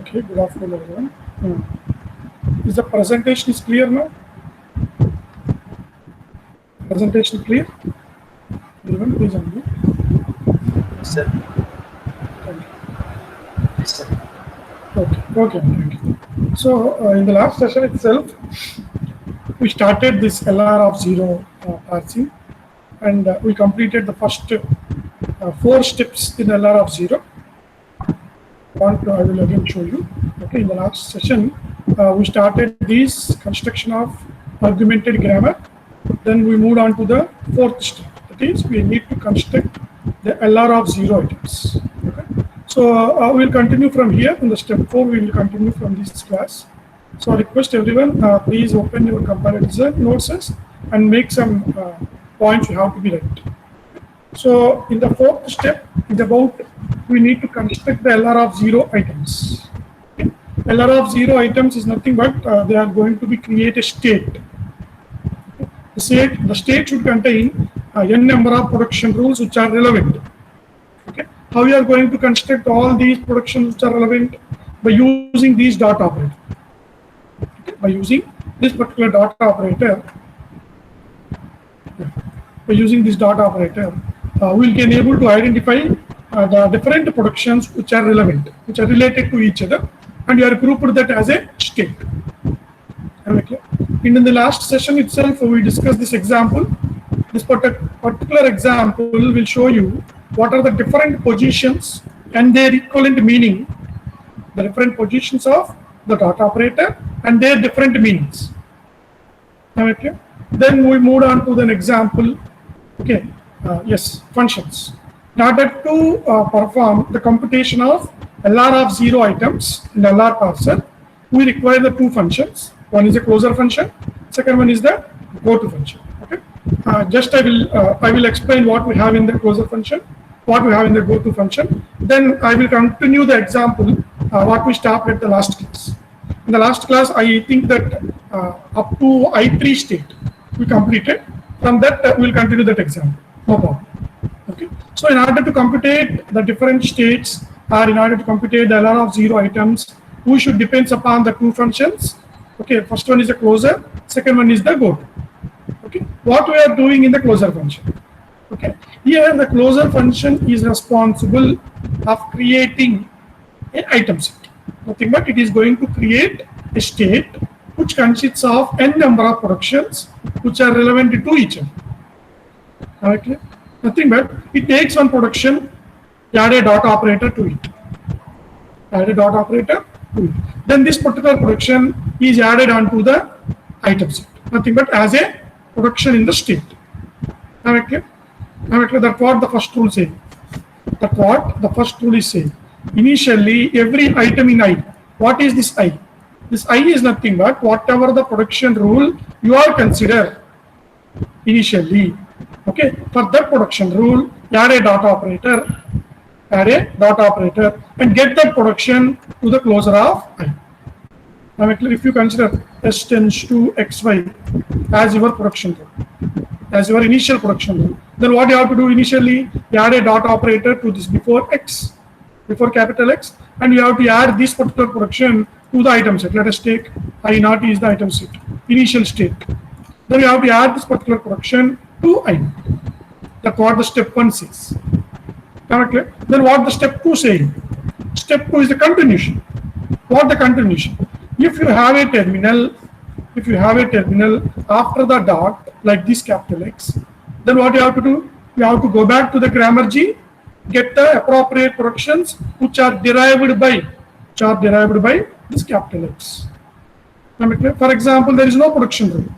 Okay, good afternoon, everyone. Is the presentation is clear now? Presentation clear? Everyone, please unmute. Yes, sir. Thank you. Yes, sir. Okay, thank you. So, in the last session itself, we started this LR of zero parsing, and we completed the first 4 steps in LR of zero. I will again show you. Okay, in the last session, we started this construction of argumented grammar. Then we moved on to the 4th step. That is, we need to construct the LR of zero items. Okay. So we will continue from here. In the step 4, we will continue from this class. So I request everyone, please open your comparison notes and make some points you have to be right. So in the 4th step, it's about we need to construct the LR of zero items. Okay. LR of zero items is nothing but they are going to be create a state. The state should contain n number of production rules which are relevant. Okay. How we are going to construct all these productions which are relevant? By using these dot operator. Okay. By using this particular dot operator, we'll be able to identify the different productions which are relevant, which are related to each other, and you are grouped that as a state. Okay. And in the last session itself, we discussed this example. This particular example will show you what are the different positions and their equivalent meaning, the different positions of the dot operator and their different meanings. Okay. Then we moved on to an example. Okay, functions. In order to perform the computation of LR of zero items in LR parser, we require the 2 functions. One is a closer function. Second one is the goto function. Okay. I will explain what we have in the closer function, what we have in the goto function. Then I will continue the example what we stopped at the last class. In the last class, I think that up to I3 state we completed. From that, we will continue that example. No problem. Okay. So, in order to compute the different states, or in order to compute the LR of zero items, we should depend upon the 2 functions. Okay. First one is the closer. Second one is the goto. Okay. What we are doing in the closer function? Okay. Here, the closer function is responsible of creating an item set. Nothing but it is going to create a state which consists of n number of productions which are relevant to each other. Okay. Nothing but it takes one production, add a dot operator to it. Then this particular production is added onto the item set. Nothing but as a production in the state. Okay. That's what the first rule says. That's what the first rule is saying. Initially, every item in I. What is this I? This I is nothing but whatever the production rule you are consider initially. Okay. For that production rule, add a dot operator, and get that production to the closer of I. Now, if you consider S tends to XY as your production rule, as your initial production rule, then what you have to do initially, add a dot operator to this before X, before capital X, and you have to add this particular production to the item set. Let us take I0 is the item set, initial state. Then you have to add this particular production to I. That's what the step 1 says. Then what the step 2 saying? Step 2 is the continuation. What the continuation? If you have a terminal after the dot like this capital X, then what you have to do? You have to go back to the grammar G, get the appropriate productions which are derived by this capital X. For example, there is no production rule.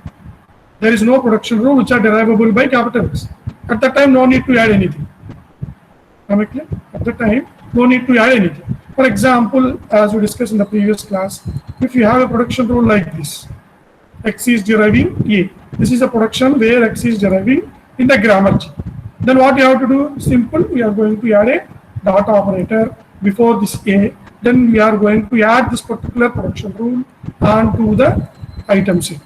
Which are derivable by capital X. At that time, no need to add anything. For example, as we discussed in the previous class, if you have a production rule like this, X is deriving A. This is a production where X is deriving in the grammar G. Then what you have to do? Simple. We are going to add a dot operator before this A. Then we are going to add this particular production rule onto the item set.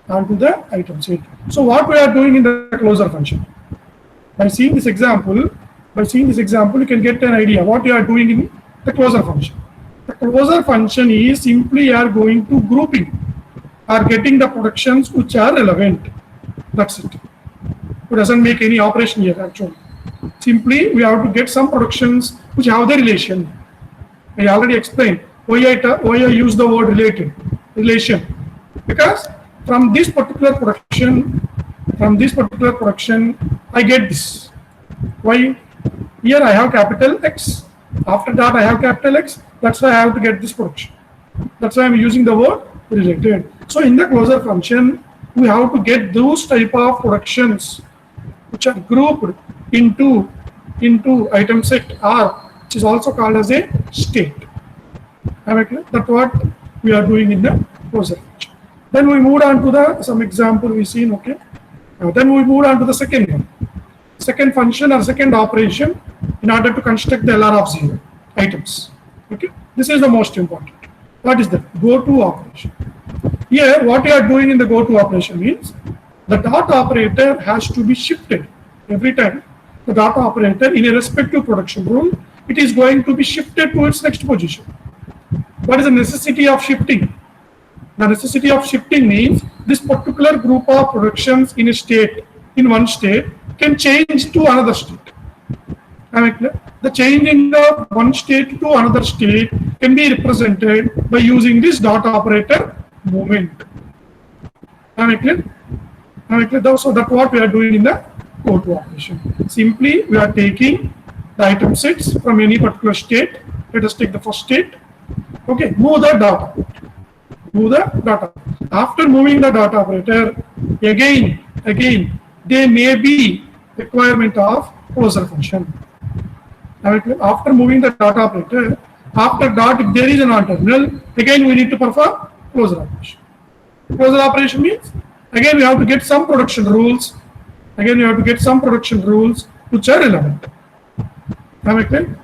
So what we are doing in the closer function? By seeing this example, you can get an idea what you are doing in the closer function. The closer function is simply you are going to grouping or getting the productions which are relevant. That's it. It doesn't make any operation here actually. Simply we have to get some productions which have the relation. I already explained why I use the word relation, because from this particular production, I get this. Why? Here I have capital X. After that I have capital X. That's why I have to get this production. That's why I'm using the word related. So in the closure function, we have to get those type of productions which are grouped into item set R, which is also called as a state. That's what we are doing in the closure function. Then we moved on to some example we seen. Okay. Then we moved on to the second one. Second function or second operation in order to construct the LR of 0 items. Okay. This is the most important. What is that? Go-to operation. Here, what you are doing in the go-to operation means the dot operator has to be shifted every time. The dot operator in a respective production rule, it is going to be shifted to its next position. What is the necessity of shifting? The necessity of shifting means this particular group of productions in a state, in one state, can change to another state. The changing of one state to another state can be represented by using this dot operator movement. So that's what we are doing in the go-to operation. Simply, we are taking the item sets from any particular state. Let us take the first state. Okay, move the dot. After moving the dot operator, again, there may be requirement of closure function. After moving the dot operator, after dot, if there is a non-terminal, again we need to perform closure operation. Closure operation means again we have to get some production rules. Which are relevant.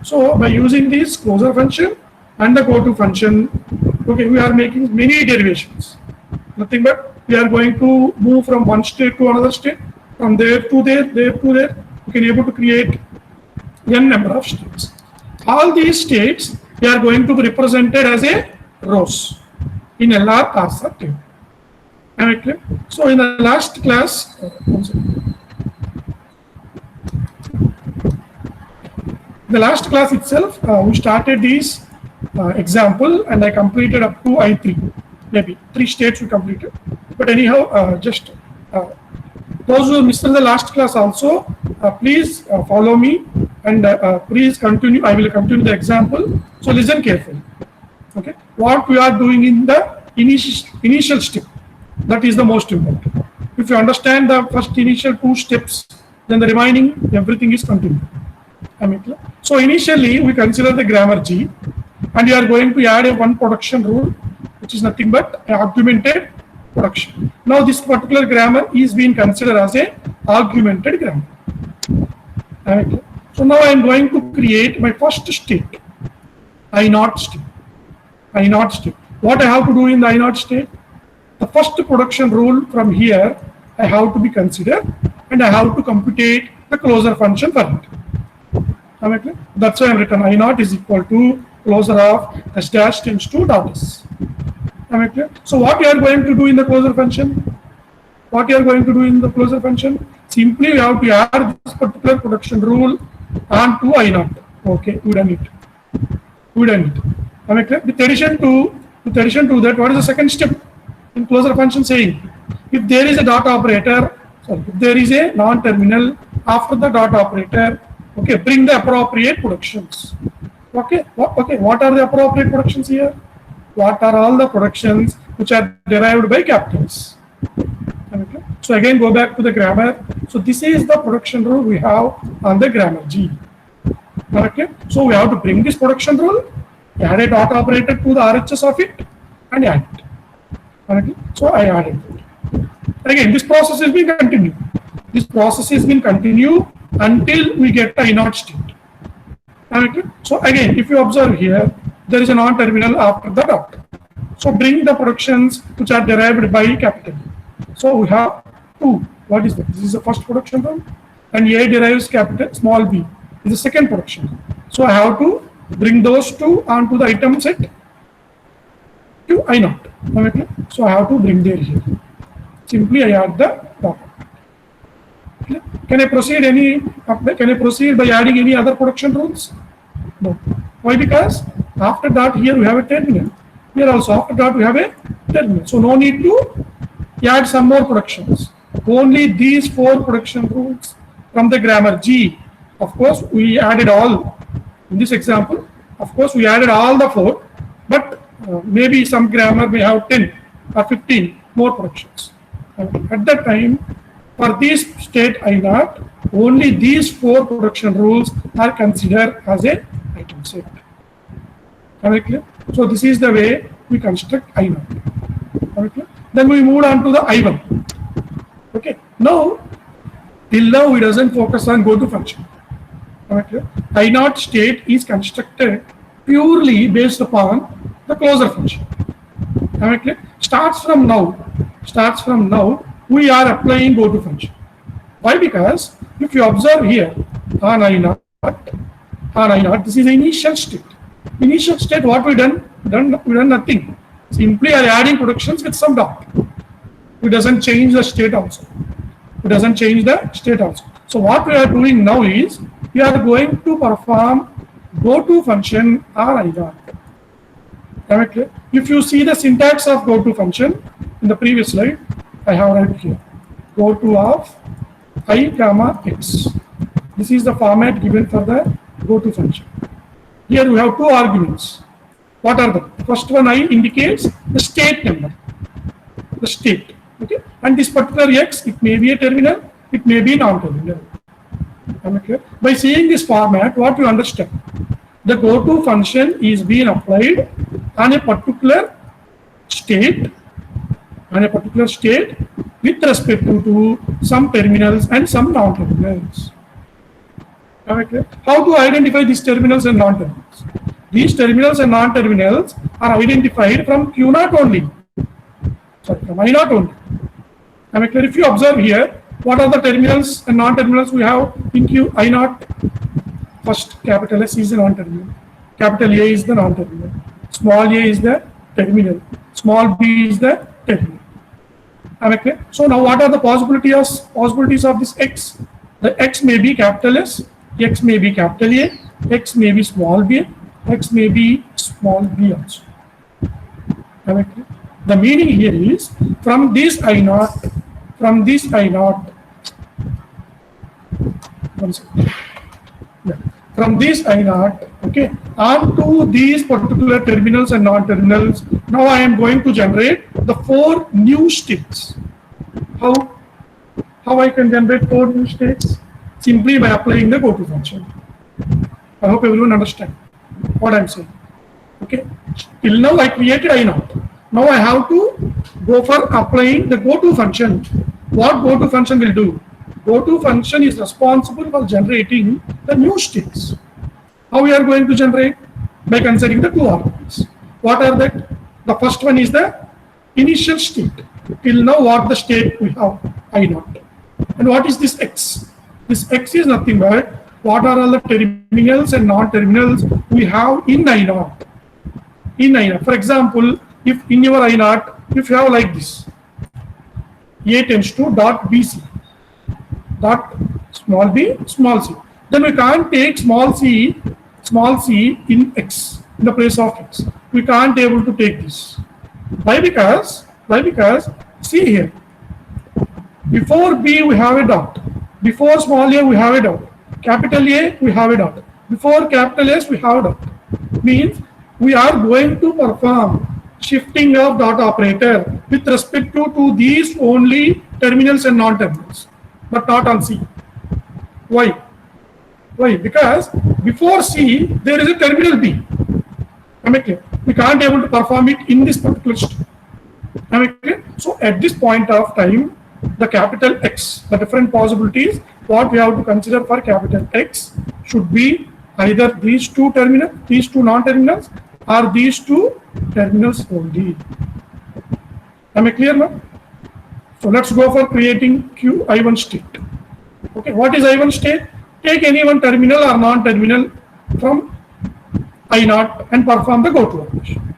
So by using this closure function and the go-to function, okay, we are making many derivations. Nothing but we are going to move from one state to another state, from there to there, there to there. We can able to create n number of states. All these states they are going to be represented as a rows in LR parser table. So in the last class, itself, we started this example and I completed up to I3, maybe 3 states we completed. But anyhow, just those who missed the last class also, please follow me and please continue. I will continue the example. So listen carefully. Okay, what we are doing in the initial step, that is the most important. If you understand the first initial 2 steps, then the remaining everything is continued. So initially we consider the grammar G, and you are going to add a one production rule, which is nothing but augmented production. Now this particular grammar is being considered as a augmented grammar. So now I am going to create my first state, I0 state. What I have to do in the I0 state? The first production rule from here I have to be considered, and I have to compute the closure function for it. That's why I am written I0 is equal to closure of s dash tends to dot s. So what you are going to do in the closure function? Simply we have to add this particular production rule onto I0. Okay, we done it. With addition to that, what is the second step in closure function saying? If there is a dot operator, if there is a non-terminal after the dot operator, okay, bring the appropriate productions. Okay, what are the appropriate productions here? What are all the productions which are derived by capitals? Okay. So again, go back to the grammar. So this is the production rule we have on the grammar G. Okay. So we have to bring this production rule, add a dot operator to the RHS of it, and add it. Okay. So I added it. Again, this process is being continued. Until we get the I0 state. Okay. So again, if you observe here, there is a non-terminal after the dot. So bring the productions which are derived by capital. So we have 2. What is that? This is the first production rule, and A derives capital small b is the second production. So I have to bring those 2 onto the item set I0. Okay? So I have to bring there here. Simply I add the dot. Okay? Can I proceed by adding any other production rules? No. Why? Because after that here we have a terminal. Here also after that we have a terminal. So no need to add some more productions. Only these 4 production rules from the grammar G. Of course, we added all in this example. Of course, we added all the 4, but maybe some grammar may have 10 or 15 more productions. At that time, for this state I0, only these 4 production rules are considered as a item set. Am I clear? So this is the way we construct I0. Am I clear? Then we move on to the I1. Okay. Now, till now we doesn't focus on go to function. Okay. I0 state is constructed purely based upon the closure function. Okay. Starts from now we are applying go to function. Why? Because if you observe here on I0, this is the initial state. Initial state, what we done nothing. Simply are adding productions with some dot. It doesn't change the state also. So what we are doing now is we are going to perform go to function or I0. Okay. If you see the syntax of go to function in the previous slide, I have right here. Go to of I comma x. This is the format given for the go to function. Here we have 2 arguments. What are them? First one I indicates the state number, the state. Okay, and this particular x, it may be a terminal, it may be non-terminal. Okay. By seeing this format, what you understand? The go to function is being applied on a particular state, with respect to some terminals and some non-terminals. Okay. How to identify these terminals and non-terminals? These terminals and non-terminals are identified from Q0 only. From I0 only. Am I clear? If you observe here, what are the terminals and non-terminals we have in I0? First, capital S is the non-terminal. Capital A is the non-terminal. Small a is the terminal. Small b is the terminal. Am I clear? So now what are the possibilities of this x? The x may be capital S, x may be capital A, x may be small b, x may be small b also. Am I clear? The meaning here is from this I0, okay, onto these particular terminals and non-terminals, now I am going to generate the 4 new states. How I can generate 4 new states? Simply by applying the go to function. I hope everyone understand what I am saying. Okay, till now I created I0. Now I have to go for applying the go to function. What go to function will do? Go to function is responsible for generating the new states. How we are going to generate? By considering the 2 arguments. What are that? The first one is the initial state. Till now what the state we have? I0. And what is this x? This x is nothing but what are all the terminals and non-terminals we have in I0. For example, if in your I0, if you have like this, A tends to dot BC, dot small b, small c, then we can't take small c in x, in the place of x. We can't able to take this. Why? Because see here, before b we have a dot, before small a we have a dot, capital A we have a dot, before capital S we have a dot. Means we are going to perform shifting of dot operator with respect to these only terminals and non-terminals, but not on C. Why? Because before C there is a terminal B. Am I clear? We can't able to perform it in this particular state. Am I clear? So at this point of time, the capital X, the different possibilities, what we have to consider for capital X should be either these 2 terminals, these 2 non-terminals, or these 2 terminals only. Am I clear now? So let's go for creating I1 state. Okay, what is I1 state? Take any one terminal or non-terminal from I0 and perform the go to operation.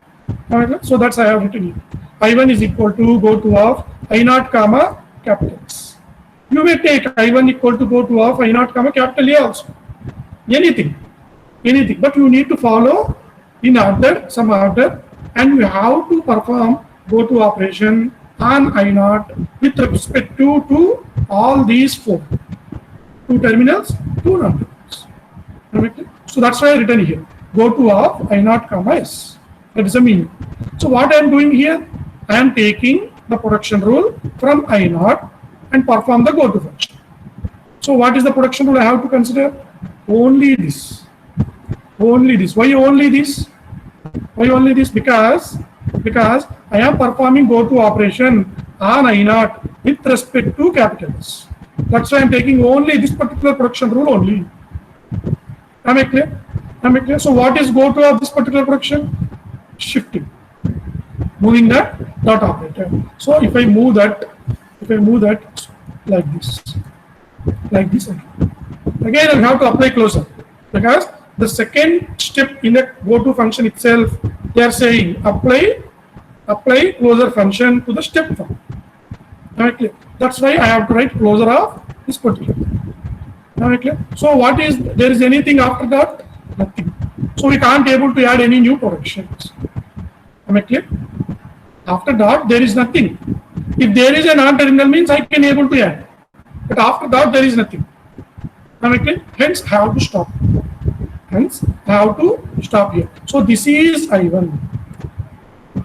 So that's I have written here. I1 is equal to go to of I0 comma capital X. You may take I1 equal to go to of I0 comma capital A also. Anything, but you need to follow in order, some order, and you have to perform go to operation on I0 with respect to all these four. Two terminals, two non-terminals. So that's why I written here. Go to of I0 comma S. That is the meaning. So what I am doing here, I am taking the production rule from I0 and perform the go to function. So what is the production rule I have to consider? Only this. Only this. Why only this? Why only this? Because I am performing go to operation on I0 with respect to capital S. That's why I am taking only this particular production rule only. Am I clear? Am I clear? So what is go to of this particular production? Shifting. Moving that dot operator. So if I move that like this again I have to apply closure, because the second step in the go to function itself, they are saying apply closure function to the step form. That's why I have to write closure of this particular. So what is, there is anything after that? Nothing. So we can't able to add any new productions. Am I clear? After that there is nothing. If there is a non-terminal means I can able to add, but after that there is nothing. Am I clear? Hence I have to stop. Here. So this is I1.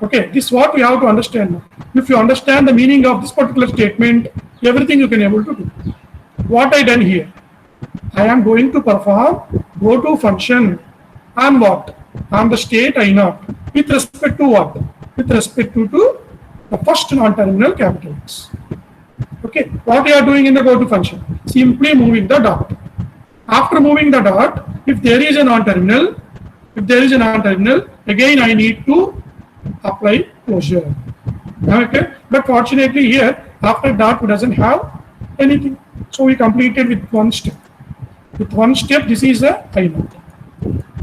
Okay, this is what we have to understand now. If you understand the meaning of this particular statement, everything you can able to do. What I done here, I am going to perform go to function on what? On the state I0 with respect to what? With respect to the first non-terminal capital X. Okay, what you are doing in the go to function? Simply moving the dot. After moving the dot, if there is a non-terminal, again I need to apply closure. Okay, but fortunately here after dot doesn't have anything, so we completed with one step. With one step, this is a I0.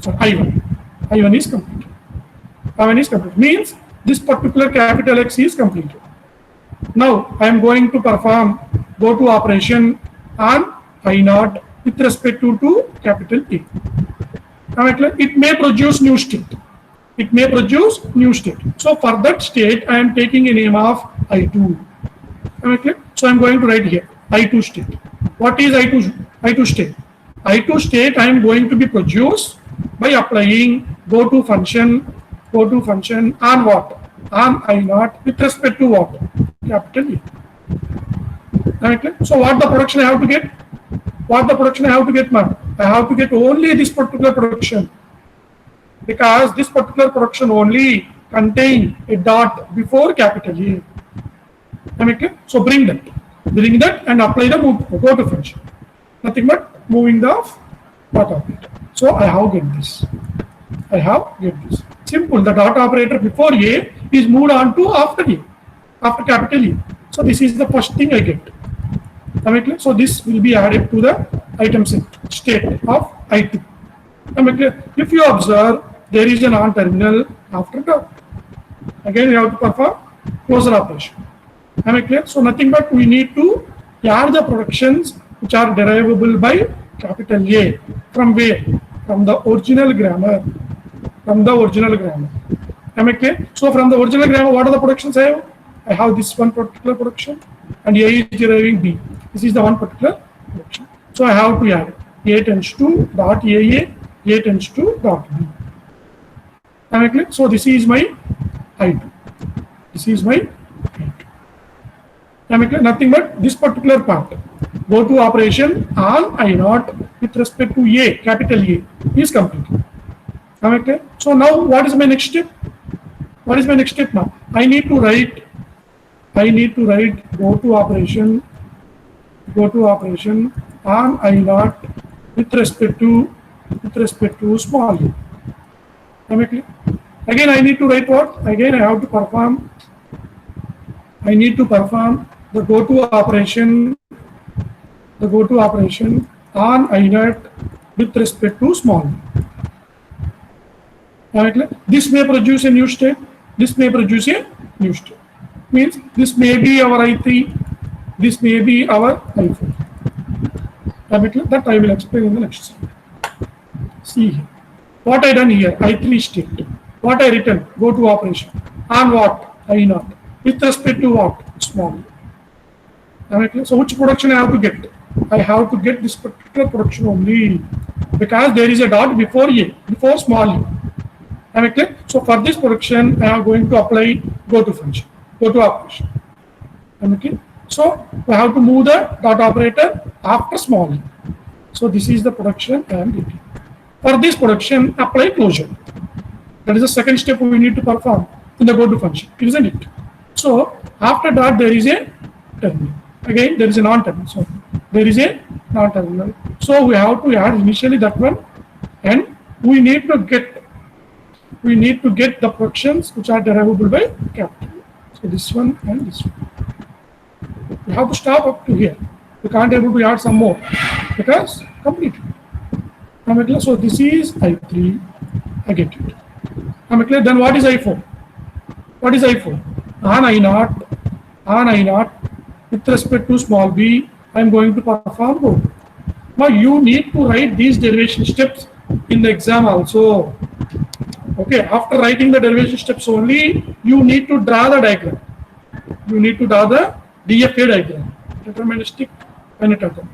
So I1 is completed. I1 is completed means this particular capital X is completed. Now I am going to perform go to operation on I0 with respect to capital A. It may produce new state. So for that state, I am taking a name of I2. So I am going to write here I2 state. What is I2 state? I2 state I am going to be produced by applying go to function on what? On I0 with respect to what? Capital A. So what the production I have to get? I have to get only this particular production, because this particular production only contain a dot before capital A. So bring that and apply the go to function. Nothing but moving the dot operator. So I have get this. Simple. The dot operator before A is moved on to after A, after capital A. So this is the first thing I get. So this will be added to the item state of I2. If you observe, there is a non-terminal after dot. Again, you have to perform closure operation. So nothing but we need to add the productions which are derivable by capital A. From where? From the original grammar. So from the original grammar, what are the productions I have? I have this one particular production, and A is deriving B. This is the one particular production. So I have to add A tends to dot A tends to dot B. So this is my I2. Nothing but this particular part. Go to operation on I0 with respect to A, capital A, is completed. So now what is my next step? Now? I need to write go to operation on I0 with respect to small a. Again I need to write what? Again I have to perform the go to operation on I0 with respect to small a. This may produce a new state. this may produce a new state. Means this may be our I3, this may be our I4. That I will explain in the next slide. See here. What I done here, I3 state. What I written, go to operation. On what? I0. With respect to what? Small. So which production I have to get? I have to get this particular production only because there is a dot before A, before small a. Am I clear? So for this production, I am going to apply go to function, go to operation. Am I clear? So I have to move the dot operator after small a. So this is the production I am getting. For this production, apply closure. That is the second step we need to perform in the go to function, isn't it? So after that, there is a terminal. Again, there is a non-terminal. So there is a non-terminal. So we have to add initially that one, and we need to get the productions which are derivable by capital. So this one and this one. We have to stop up to here. We can't able to add some more because completed. So this is I3. I get it. Then what is I4? What is I4? On I0, with respect to small b, I am going to perform go. Now you need to write these derivation steps in the exam also. Okay, after writing the derivation steps only, you need to draw the diagram. You need to draw the DFA diagram, deterministic finite diagram.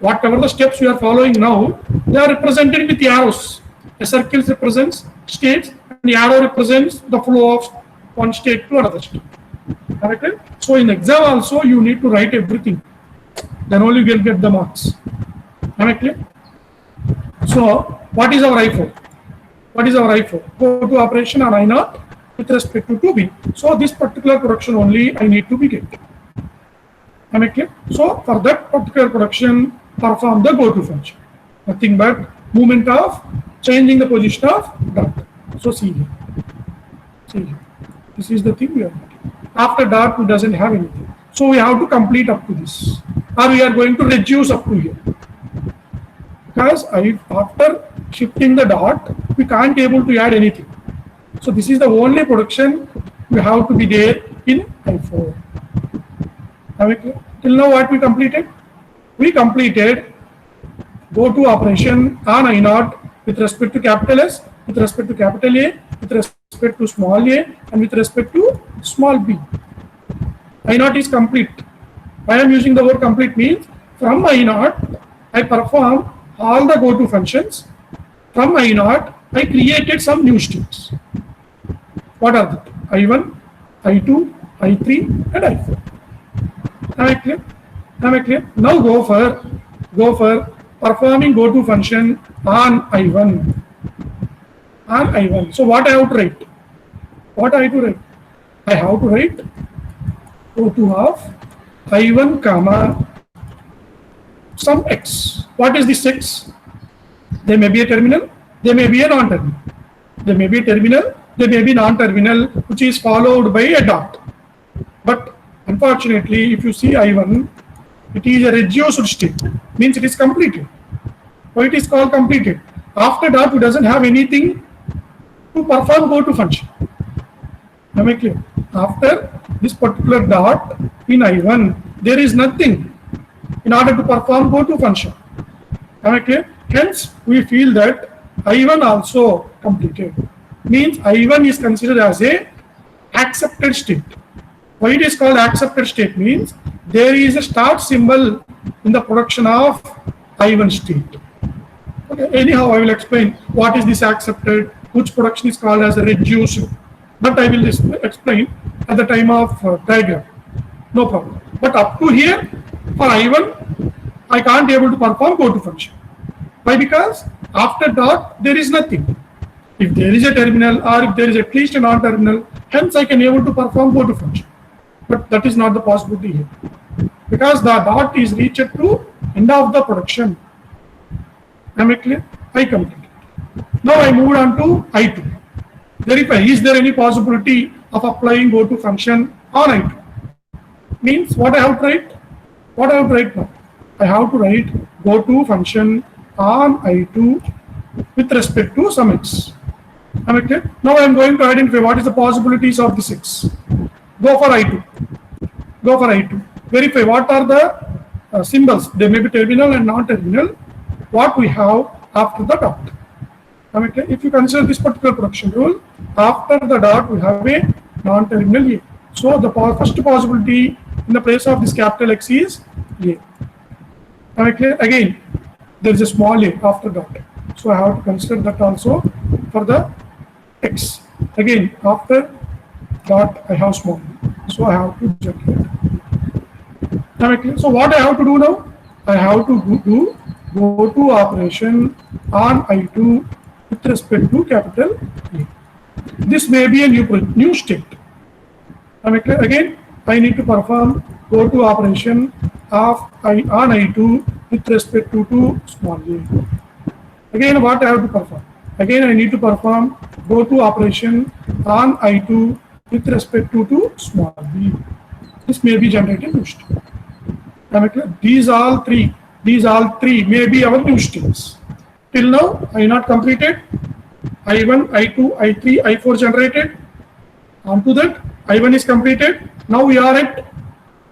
Whatever the steps you are following now, they are represented with arrows. A circle represents states, and the arrow represents the flow of one state to another state. Correct? So in exam also, you need to write everything. Then only you will get the marks. Am I clear? So what is our I4? What is our I4? Go to operation on I0 with respect to 2b. So this particular production only I need to be get. Am I clear? So for that particular production, perform the go to function. Nothing but movement of changing the position of dot. So see here. See here. This is the thing we are doing. After dot, we doesn't have anything. So we have to complete up to this. Or we are going to reduce up to here. Because after shifting the dot, we can't able to add anything. So this is the only production we have to be there in I4. Till now what we completed? We completed go to operation on I0 with respect to capital S, with respect to capital A, with respect to small a, and with respect to small b. I0 is complete. Why I am using the word complete means from I0 I perform all the go to functions. From I0 I created some new states. What are they? I1, I2, I3, and I4. Am I clear? Am I clear? Now go for performing go to function on I1. On I1. So what I have to write? What I have to write? I have to write go to of I1 comma some x. What is this x? There may be a terminal, there may be a non-terminal. There may be a terminal, there may be non-terminal which is followed by a dot. But unfortunately, if you see I1, it is a reduced state, means it is completed. Why it is called completed? After dot, it doesn't have anything to perform go to function. Am I clear? After this particular dot in I1, there is nothing in order to perform go to function. Am I clear? Hence, we feel that I1 also completed. Means I1 is considered as a accepted state. Why it is called accepted state means there is a start symbol in the production of I1 state. Okay. Anyhow, I will explain what is this accepted, which production is called as a reduced. But I will explain at the time of diagram. No problem. But up to here, for I1, I can't be able to perform go to function. Why? Because after dot, there is nothing. If there is a terminal or if there is at least a non-terminal, hence I can be able to perform go to function. But that is not the possibility here. Because the dot is reached to end of the production. Am I clear? I completed. Now I moved on to I2. Verify, is there any possibility of applying go to function on I2? Means what I have to write? What I have to write now? I have to write go to function on I2 with respect to some x. Am I clear? Now I am going to identify what is the possibilities of the 6. Go for I2. Go for I2. Verify what are the symbols. They may be terminal and non-terminal. What we have after the dot. Am I clear? If you consider this particular production rule, after the dot we have a non-terminal A. So the first possibility in the place of this capital X is A. Am I clear? Again, there is a small a after dot. So I have to consider that also for the X. Again, after dot I have small a. So I have to check it. Am I clear? So what I have to do now? I have to do go to operation on I2 with respect to capital A. This may be a new state. Am I clear? Again, I need to perform go to operation of on I2 with respect to small a. Again, what I have to perform? Again, I need to perform go to operation on I2 with respect to small b. This may be generated new state. Am I clear? These all three may be our new states. Till now, I not completed. I1, I2, I3, I4 generated. Onto that, I1 is completed. Now we are at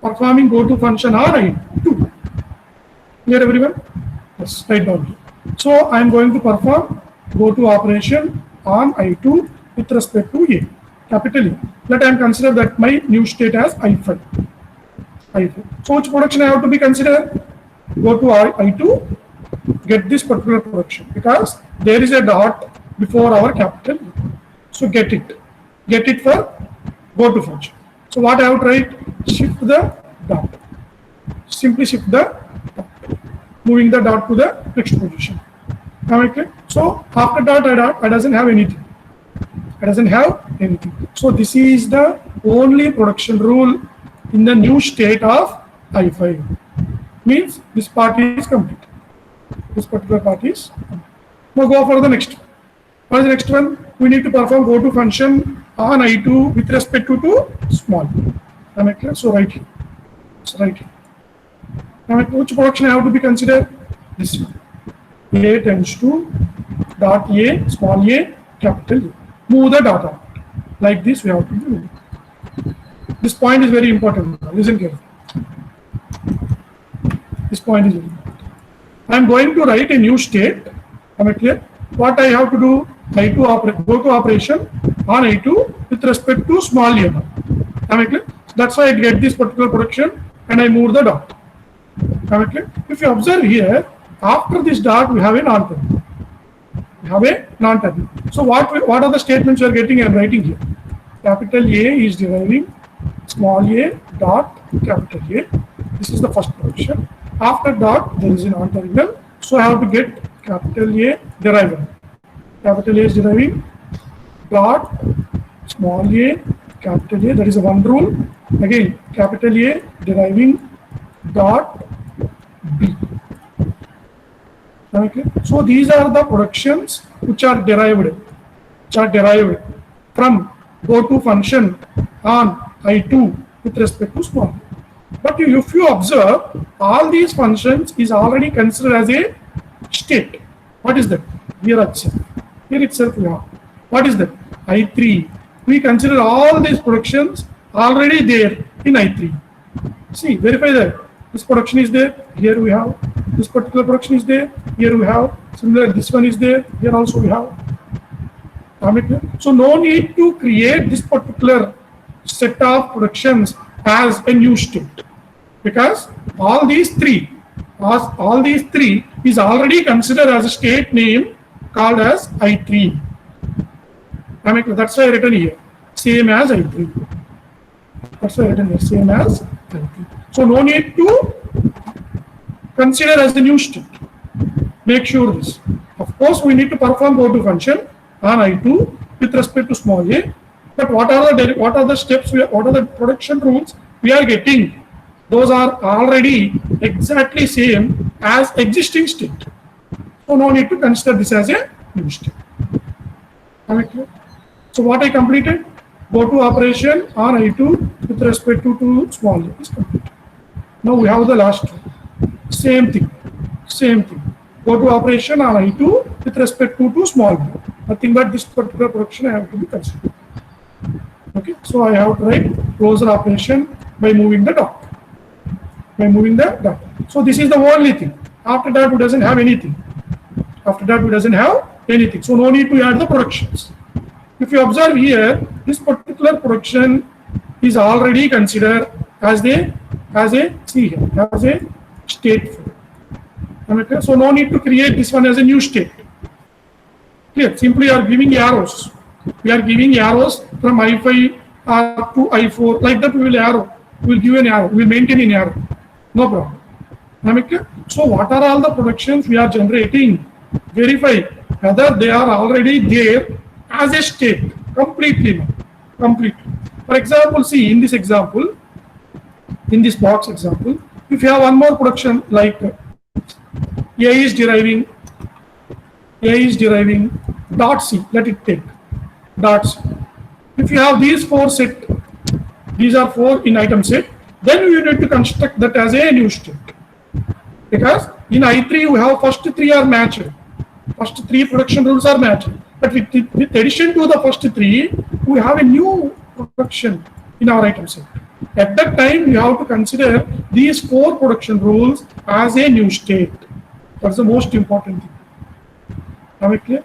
performing go to function on I2. Clear everyone? Yes, write down here. So I am going to perform go to operation on I2 with respect to A, capital A. Let I am consider that my new state as I5. So which production I have to be considered? Go to I2, get this particular production because there is a dot before our capital A. So get it for go to function. So what I have to write? Shift the dot. Simply shift the dot, moving the dot to the next position. Okay. So after dot, I doesn't have anything. So this is the only production rule in the new state of I5. Means this part is complete. This particular part is complete. Now go for the next one. What is the next one? We need to perform go to function on I2 with respect to small. Am I clear? So right here. Which production I have to be considered? This one. A tends to dot A, small a, capital A. Move the dot out. Like this we have to do. This point is very important. Listen carefully. This point is very important. I am going to write a new state. Am I clear? What I have to do? Go to operation on I2 with respect to small a. Am I clear? That's why I get this particular production and I move the dot. Am I clear? If you observe here, after this dot we have a non-terminal. So what are the statements you are getting? I am writing here. Capital A is deriving small a dot capital A. This is the first production. After dot there is a non-terminal. So I have to get capital A deriving. Capital A is deriving dot small a capital A. That is one rule. Again, capital A deriving dot B. Okay. So these are the productions which are derived from go to function on I2 with respect to small. But if you observe, all these functions is already considered as a state. What is that? Here itself we have. What is that? I3. We consider all these productions already there in I3. See, verify that. This production is there. Here we have. This particular production is there. Here we have. Similar, this one is there. Here also we have. So no need to create this particular set of productions as a new state, because all these three is already considered as a state name called as I3. That's why I written here same as I3. That's why I written here same as I3. So no need to consider as a new state. Make sure this. Of course, we need to perform go to function on I2 with respect to small a. But what are the steps? What are the production rules we are getting? Those are already exactly same as existing state. So no need to consider this as a new state. So what I completed? Go to operation on I2 with respect to small a is completed. Now we have the last one. Same thing. Go to operation on I2 with respect to small b. Nothing but this particular production I have to be considered. Okay, so I have to write closure operation by moving the dot. By moving the dot. So this is the only thing. After that, we doesn't have anything. After that, we doesn't have anything. So no need to add the productions. If you observe here, this particular production is already considered as a state. Okay, so no need to create this one as a new state. Clear? Simply you are giving arrows. We are giving arrows from I5 to I4. Like that we will arrow. We will give an arrow. We will maintain an arrow. No problem. Okay? So what are all the productions we are generating? Verify whether they are already there as a state. Completely. Completely. For example, see in this example, in this box example, if you have one more production like A is deriving dot C, let it take dot C. If you have these four set, these are four in item set, then you need to construct that as a new state. Because in I3 we have first three are matched. First three production rules are matched. But with addition to the first three, we have a new production in our item set. At that time, you have to consider these four production rules as a new state. That's the most important thing. Am I clear?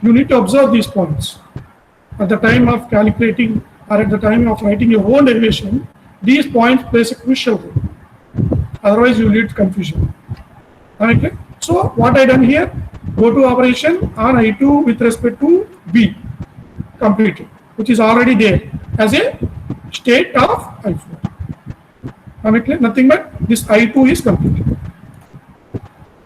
You need to observe these points. At the time of calculating or at the time of writing your own derivation, these points plays a crucial role. Otherwise, you lead to confusion. Am I clear? So, what I done here? Go to operation on I2 with respect to B completed, which is already there as a state of I4. Am I clear? Nothing but this I2 is completed.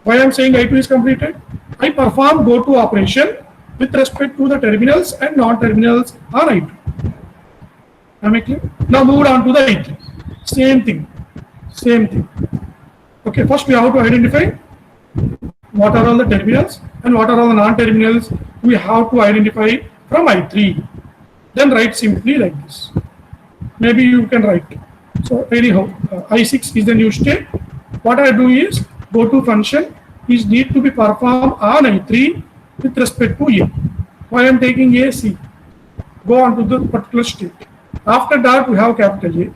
Why I am saying I2 is completed? I perform go to operation with respect to the terminals and non-terminals on I2. Am I clear? Now moved on to the I3. Same thing. Okay, first we have to identify what are all the terminals and what are all the non-terminals we have to identify from I3. Then write simply like this. Maybe you can write. So anyhow, I6 is the new state. What I do is go to function is need to be performed on I3 with respect to A. Why I am taking A, C. Go on to the particular state. After that we have capital A.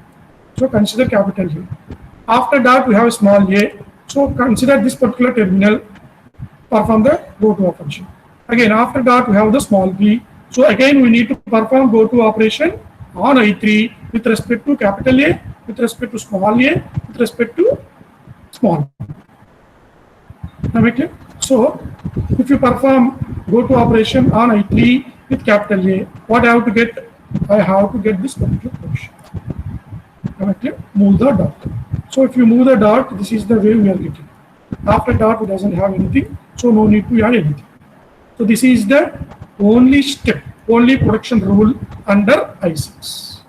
So consider capital A. After that we have small a. So consider this particular terminal. Perform the go to operation. Again, after that we have the small b. So again we need to perform go to operation on I3 with respect to capital A, with respect to small a, with respect to small b. Okay? So if you perform go to operation on I3 with capital A, what I have to get? I have to get this particular portion. Okay? Move the dot. So if you move the dot, this is the way we are getting. After dot, it doesn't have anything, so no need to add anything. So this is the only step, only production rule under I6.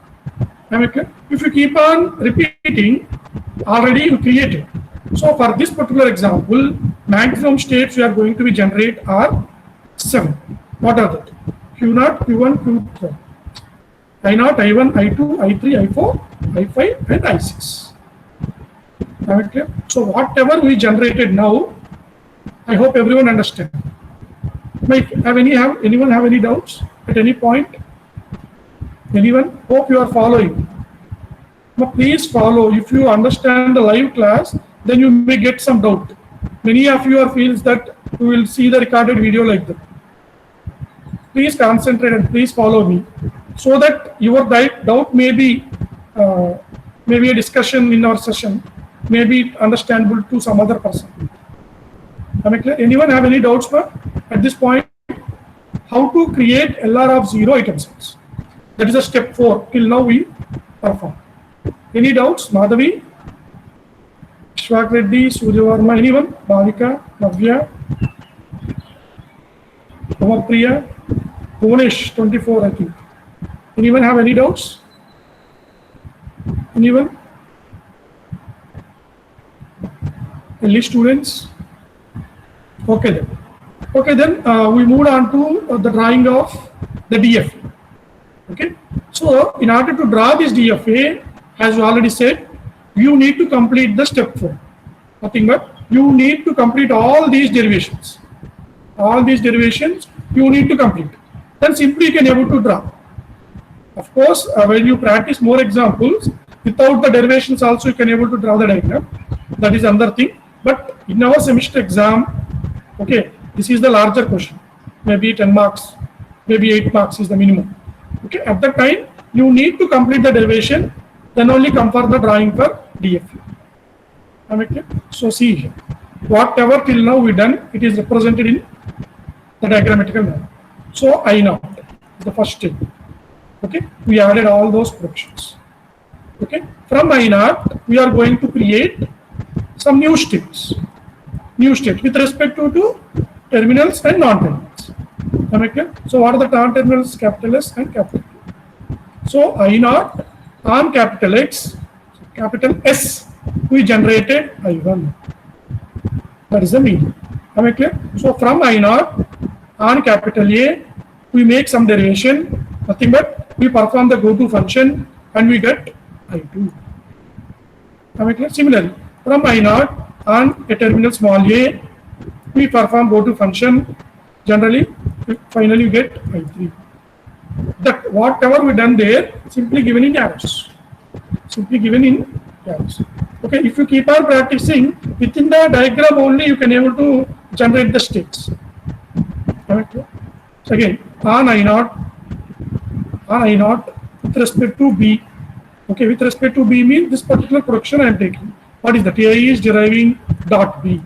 Okay? If you keep on repeating, already you created. So for this particular example, maximum states we are going to be generate are 7. What are that? Q0, Q1, Q2, I0, I1, I2, I3, I4, I5, and I6. Okay. So whatever we generated now, I hope everyone understands. Anyone have any doubts at any point? Anyone? Hope you are following. Now please follow. If you understand the live class, then you may get some doubt. Many of you are feels that you will see the recorded video like that. Please concentrate and please follow me, so that your doubt may be a discussion in our session, may be understandable to some other person. Am I clear? Anyone have any doubts at this point? How to create LR of 0 item sets? That is a step 4. Till now we perform. Any doubts? Madhavi, Shwak Reddy, Suryavarma, anyone? Bhavika, Navya, Priya, Bhunesh, 24 I think. Anyone have any doubts? Anyone? Any students? Okay then. We moved on to the drawing of the DFA. Okay. So in order to draw this DFA, as you already said, you need to complete the step 4. Nothing but you need to complete all these derivations. All these derivations you need to complete. then simply you can able to draw. Of course, when you practice more examples, without the derivations also you can able to draw the diagram. That is another thing. But in our semester exam, okay, this is the larger question. Maybe 10 marks, maybe 8 marks is the minimum. Okay, at that time, you need to complete the derivation, then only come for the drawing for DFU. Okay, so see here, whatever till now we done, it is represented in the diagrammatical manner. So I0 is the first step. Okay, we added all those productions. Okay, from I0 we are going to create some new states. New state with respect to terminals and non-terminals. Okay, so what are the non-terminals? Capital S and capital T. So I0 on capital X, capital S, we generated I1. That is the meaning. Am I clear? So from I0 on capital A, we make some derivation, nothing but we perform the goto function and we get I2. Am I clear? Similarly, from I0 on a terminal small a, we perform goto function, generally, finally you get I3. That whatever we done there, simply given in arrows. Simply given in arrows. Okay, if you keep on practicing, within the diagram only you can able to generate the states. Okay. So again, on I0 with respect to B. Okay, with respect to B means this particular production I am taking. What is that? A is deriving dot B.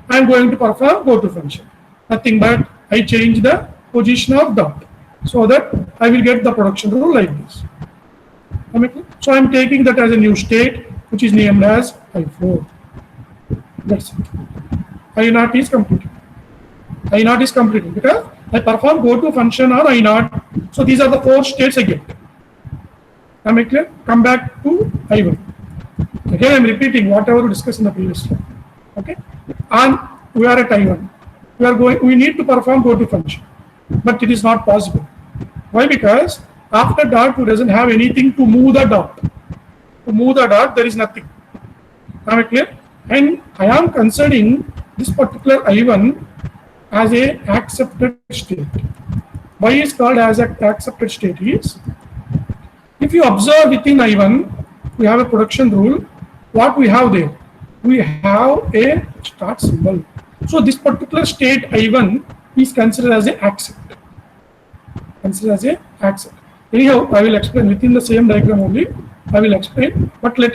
I am going to perform goto function. Nothing but I change the position of dot so that I will get the production rule like this. So I am taking that as a new state which is named as I4. That's it. I0 is completed. I0 is completed because I perform goto function on I0. So these are the 4 states I get. Am I clear? Come back to I1. Again, I am repeating whatever we discussed in the previous slide. Okay, and we are at I1. We need to perform goto function, but it is not possible. Why? Because after dot, we doesn't have anything to move the dot. To move the dot, there is nothing. Am I clear? And I am considering this particular I1 as a accepted state. Why is called as an accepted state is, if you observe within I1, we have a production rule. What we have there? We have a start symbol. So this particular state I1 is considered as a accept. Considered as a accept. Anyhow, I will explain within the same diagram only. I will explain, but let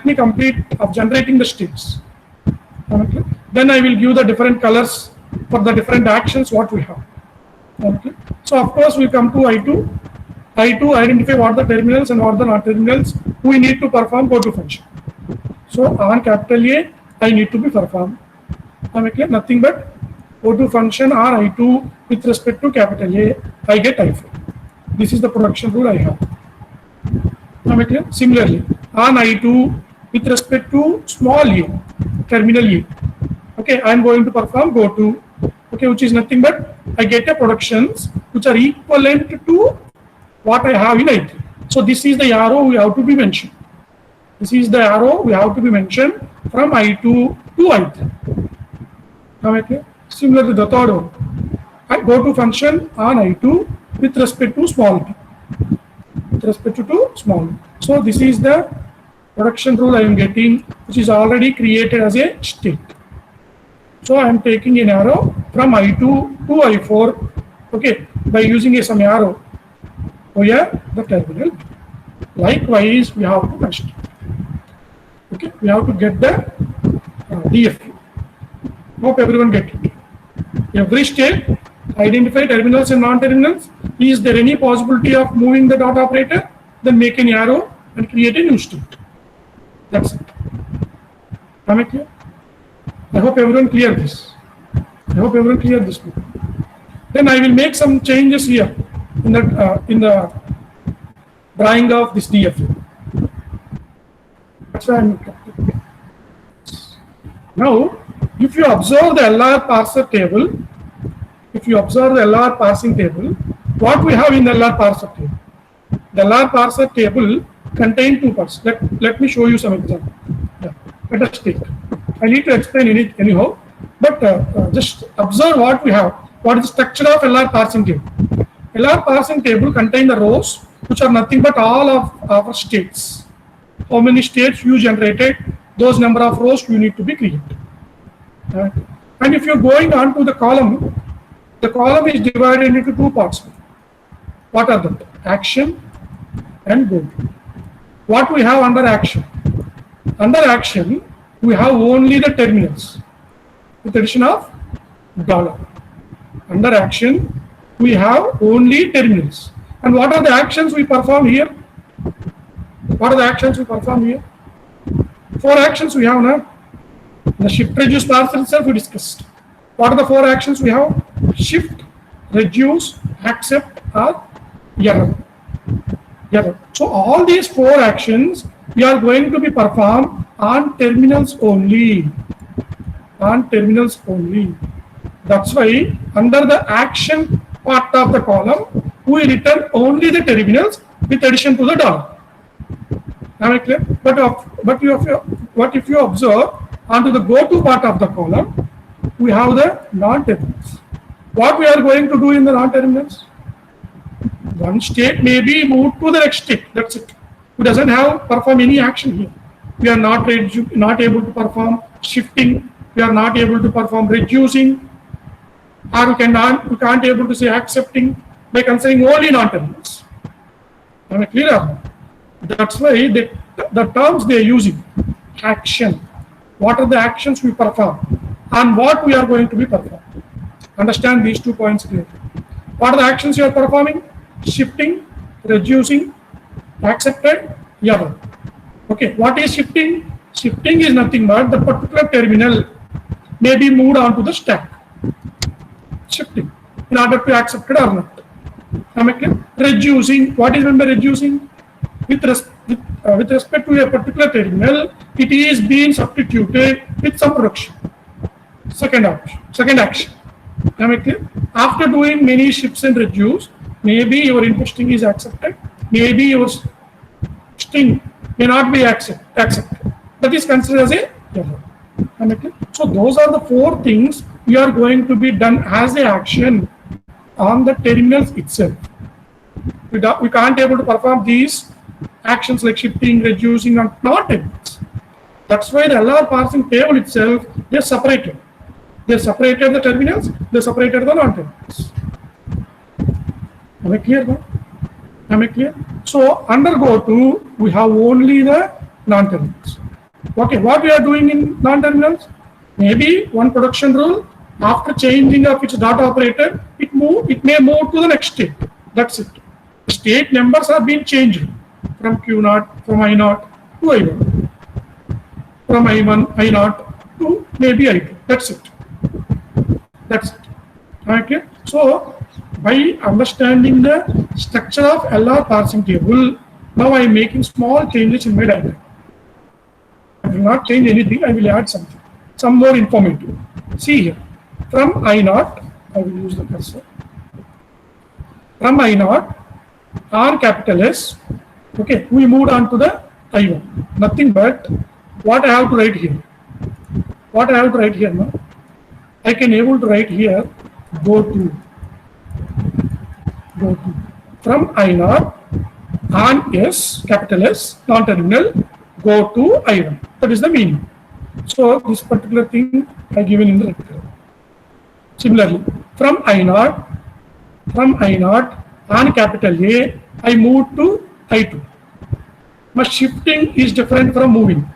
me complete of generating the states. Okay. Then I will give the different colors for the different actions what we have. Okay. So of course we come to I2. I2 identify what the terminals and what the non terminals we need to perform goto function. So on capital A, I need to be performed. Okay. Nothing but goto function on I2 with respect to capital A, I get I4. This is the production rule I have. Okay. Similarly, on I2 with respect to small a, terminal A, okay, I am going to perform goto, okay, which is nothing but I get a productions which are equivalent to what I have in I3. So this is the arrow we have to be mentioned. This is the arrow we have to be mentioned from I2 to I3. Okay. Similarly, the third one, I go to function on I2 with respect to small b. With respect to small b. So this is the production rule I am getting, which is already created as a state. So I am taking an arrow from I2 to I4, okay, by using some arrow via the terminal. Likewise, we have to construct. Okay, we have to get the DFU. Hope everyone get it. Every state, identify terminals and non-terminals. Is there any possibility of moving the dot operator? Then make an arrow and create a new state. That's it. Am I clear? I hope everyone clear this. I hope everyone clear this. Then I will make some changes here in the drawing of this DFU. That's why I'm. Now, if you observe the LR parser table, what we have in the LR parser table? The LR parser table contains 2 parts. Let me show you some example. Yeah. Let us take. I need to explain it anyhow, but just observe what we have. What is the structure of LR parsing table? LR parsing table contain the rows which are nothing but all of our states. How many states you generated, those number of rows you need to be created. And if you're going on to the column is divided into two parts. What are them? Action and goal. What we have under action? Under action, we have only the terminals with the addition of dollar. Under action, we have only terminals. And what are the actions we perform here? What are the actions we perform here? 4 actions we have now. The shift reduce parser itself we discussed. What are the 4 actions we have? Shift, reduce, accept, or error. So all these 4 actions we are going to be performed on terminals only. On terminals only. That's why under the action part of the column, we return only the terminals with addition to the dollar. Am I clear? But if you observe onto the go-to part of the column, we have the non-terminals. What we are going to do in the non-terminals? One state may be moved to the next state. That's it. It doesn't have perform any action here. We are not able to perform shifting. We are not able to perform reducing. Or we can't able to say accepting by considering only non-terminals. Am I clear? That's why the terms they are using. Action. What are the actions we perform and what we are going to be performing. Understand these 2 points clearly. What are the actions you are performing? Shifting, reducing, accepted, error. Okay, what is shifting? Shifting is nothing but the particular terminal may be moved onto the stack. Shifting in order to accept it or not. Am I clear? Reducing. What is meant by reducing? With respect to a particular terminal, it is being substituted with some reduction. Second action. Am I clear? After doing many shifts and reduce, maybe your input string is accepted, maybe your string may not be accepted. That is considered as a error. Am I clear? So those are the 4 things we are going to be done as a action on the terminals itself. We can't able to perform these actions like shifting, reducing, and not terminals. That's why the LR parsing table itself, they are separated. They separated the terminals, they separated the non-terminals. Am I clear now? Am I clear? So under go-to, we have only the non-terminals. Okay, what we are doing in non-terminals? Maybe one production rule, after changing of its data operator, it may move to the next state. That's it. The state numbers are being changed from Q0, from I0 to I1, from I0 to maybe I2. That's it. Okay. So by understanding the structure of LR parsing table, now I am making small changes in my diagram. I will not change anything. I will add something, some more informative. See here, from I0, I will use the cursor. From I0, R capital S. Okay, we moved on to the I1. Nothing but what I have to write here. What I have to write here now? I can able to write here go to from I0 on S, capital S, non-terminal, go to I1. That is the meaning. So this particular thing I given in the rectangle. Similarly, from I0 on capital A, I move to I2. But shifting is different from moving.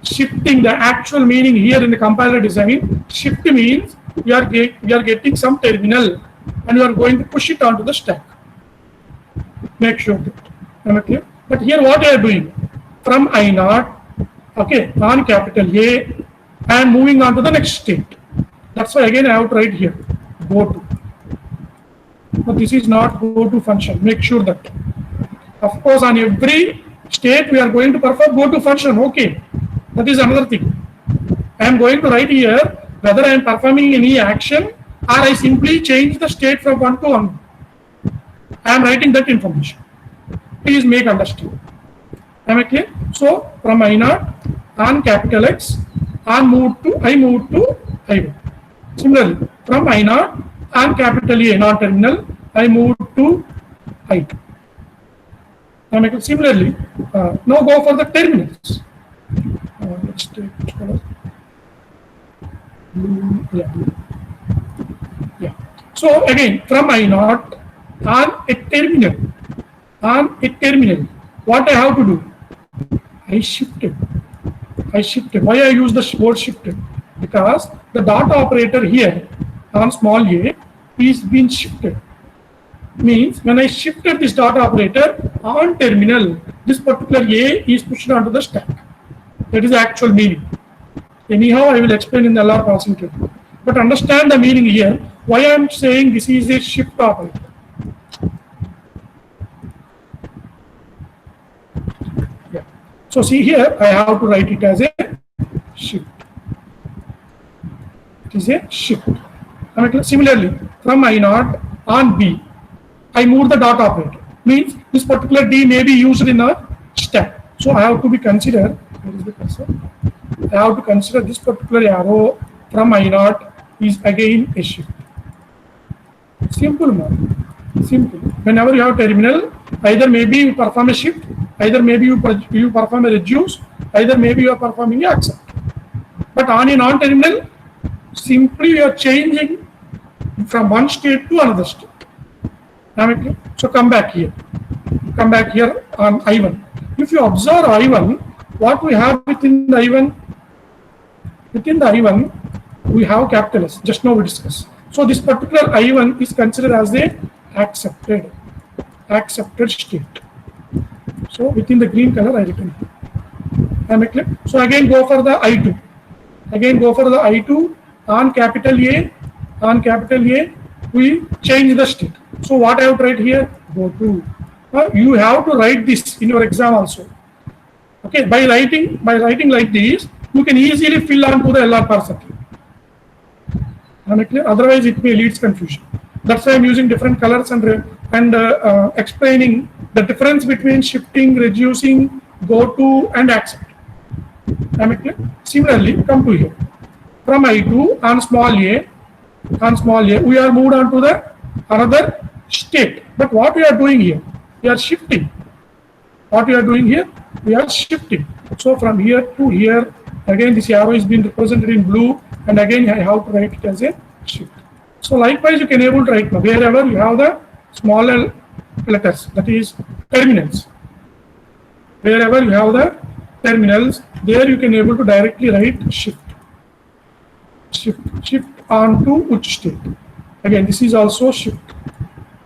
Shifting, the actual meaning here in the compiler design, shift means we are getting some terminal and we are going to push it onto the stack. Make sure that. Am I clear? But here what I am doing? From I0, okay, on capital A, I am moving on to the next state. That's why again I have to write here, go to. But this is not go to function. Make sure that. Of course, on every state we are going to perform go to function. Okay, that is another thing. I am going to write here whether I am performing any action or I simply change the state from 1 to 1. I am writing that information. Please make understand. Am I clear? So from I0 on capital X, I move to I1. Similarly, from I0 on capital A non-terminal, I moved to I2. And similarly, now go for the terminals. Let's take which color? Blue, yeah, blue. Yeah. So again, from I0 on a terminal, what I have to do? I shifted. Why I use the word shifted? Because the dot operator here on small a is being shifted. Means when I shifted this dot operator on terminal, this particular a is pushed onto the stack. That is the actual meaning. Anyhow, I will explain in the LR parsing table. But understand the meaning here. Why I am saying this is a shift operator. Yeah. So see here, I have to write it as a shift. It is a shift. And similarly, from I0 on B, I move the dot operator. Means this particular D may be used in a stack. So I have to be considered. Where is the cursor? I have to consider this particular arrow from I0 is again a shift. Simple, man. Simple. Whenever you have terminal, either maybe you perform a shift, either maybe you perform a reduce, either maybe you are performing a accept. But on a non-terminal, simply you are changing from one state to another state. Okay? So come back here. Come back here on I1. If you observe I1, what we have within the I1? Within the I1, we have capital S. Just now we discussed. So this particular I1 is considered as the accepted state. So within the green color, I written here. Am I clear? So again go for the I2. On capital A, we change the state. So what I have to write here? Go to. You have to write this in your exam also. Okay, by writing like this, you can easily fill onto the LR parser. Am I clear? Otherwise, it may lead confusion. That's why I'm using different colors and explaining the difference between shifting, reducing, go to, and accept. Am I clear? Similarly, come to here. From I2 on small a, we are moved on to the another state. But what we are doing here? We are shifting. We are shifting. So from here to here, again this arrow is being represented in blue, and again I have to write it as a shift. So likewise, you can able to write now wherever you have the smaller letters, that is terminals. Wherever you have the terminals, there you can able to directly write shift onto which state. Again, this is also shift.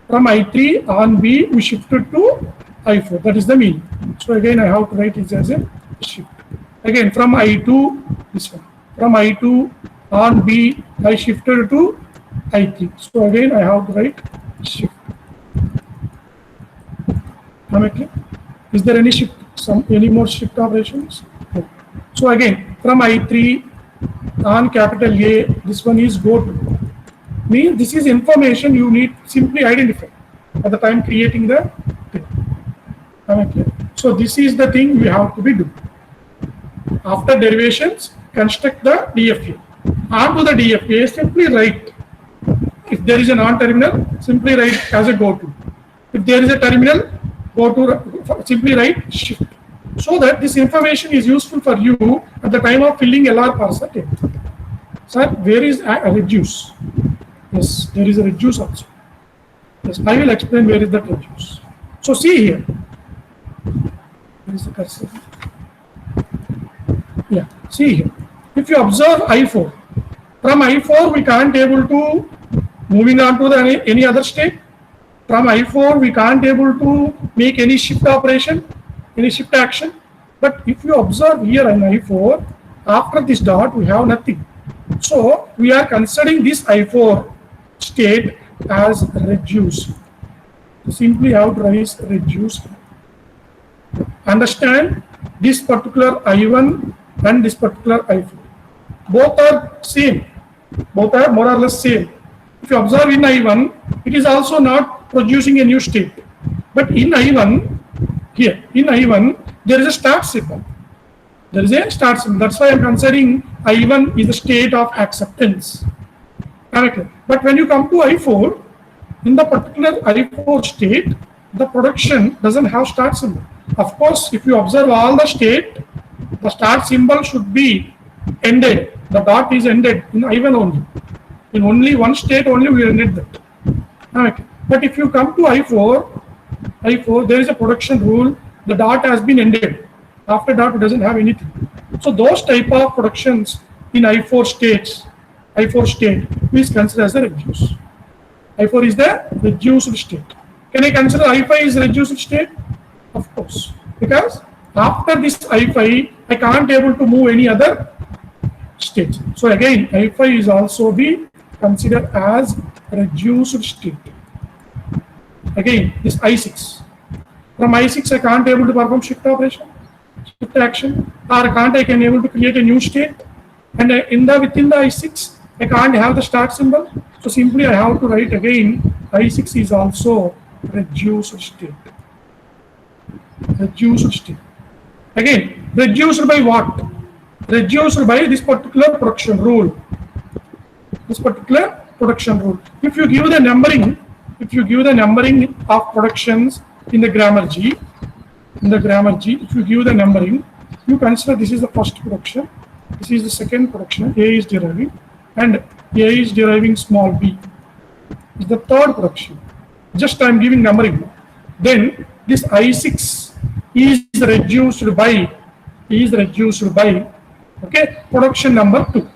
From I3 on B, we shifted to I4. That is the meaning. So again, I have to write it as a shift. Again, from I2, this one. From I2 on B, I shifted to I3. So again, I have to write shift. Okay. Is there any shift? Any more shift operations? No. So again, from I3 on capital A, this one is go to. Means this is information you need simply identify at the time creating the thing. Okay. So this is the thing we have to be doing. After derivations, construct the DFA. Onto the DFA, simply write. If there is a non-terminal, simply write as a go to. If there is a terminal, go to simply write shift. So that this information is useful for you at the time of filling LR parser table. Sir, where is a reduce? Yes, there is a reduce also. Yes, I will explain where is that reduce. So see here. Where is the cursor? Yeah, see here. If you observe I4, from I4 we can't able to moving on to any other state. From I4 we can't able to make any shift operation, any shift action. But if you observe here in I4, after this dot we have nothing. So we are considering this I4 state as reduce. Simply have to write reduce. Understand this particular I1 and this particular I4. Both are same. Both are more or less same. If you observe in I1, it is also not producing a new state. But in I1, here, in I1, there is a start symbol. There is a start symbol. That's why I am considering I1 is the state of acceptance. Correct. But when you come to I4, in the particular I4 state, the production doesn't have start symbol. Of course, if you observe all the state, the start symbol should be ended. The dot is ended in I1 only. In only one state only we ended that. Okay. But if you come to I4, there is a production rule. The dot has been ended. After dot, it doesn't have anything. So those type of productions in I4 state is considered as a reduced. I4 is the reduced state. Can I consider I5 is reduced state? Of course, because after this I5, I can't able to move any other state. So again, I5 is also be considered as reduced state. Again, this I6. From I6, I can't able to perform shift operation, shift action, or I can able to create a new state. And within the I6, I can't have the start symbol. So simply I have to write again, I6 is also reduced state. Reduced state. Again, reduced by what? Reduced by this particular production rule. This particular production rule. If you give the numbering of productions in the grammar G, if you give the numbering, you consider this is the first production, this is the second production, A is deriving, and A is deriving small b. Is the third production. Just I am giving numbering. Then this I6 is reduced by okay, production number 2.